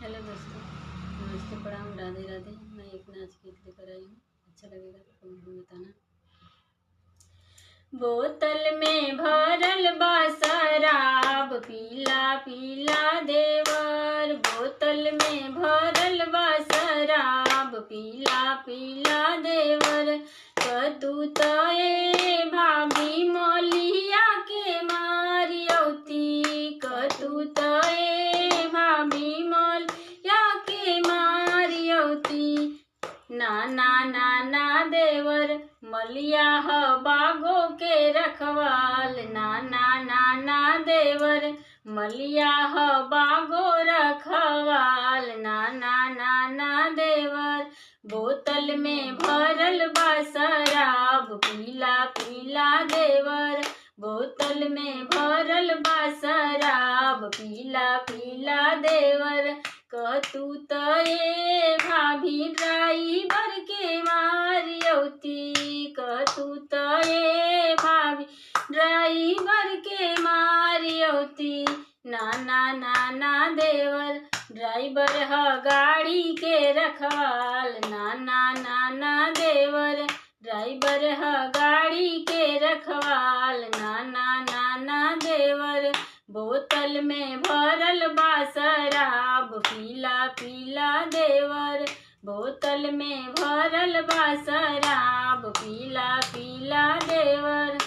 Hello दोस्तों, नमस्ते, प्रणाम, राधे राधे। मैं एक नाच गीत लेकर आई हूँ। अच्छा लगेगा तो कमेंट में बताना। बोतल में भरल बा शराब, पीला पीला देवर। बोतल में भरल बा शराब, पीला पीला देवर। कदू तए भाभी मौलिया के मारियौती, कदू तए भाभी मौलिया के मारियौती। ना ना ना ना देवर, मलिया ह बागो के रखवाल। ना ना ना ना देवर, मलिया ह बागो रखवाल। ना ना ना ना देवर, बोतल में भरल बा शराब, पीला पीला देवर। बोतल में भरल बा शराब, पीला पीला देवर। कतू तए भाभी ड्राइवर के मारियौती, कतू तए भाभी ड्राइवर के मारियौती। ना ना ना ना देवर, ड्राइवर ह गाड़ी के रखवाल। ना ना ना ना देवर, ड्राइवर ह गाड़ी के रखवाल। ना ना ना ना देवर, बोतल में भरल बा शराब, पीला पीला देवर। बोतल में भरल बा शराब, पीला पीला देवर।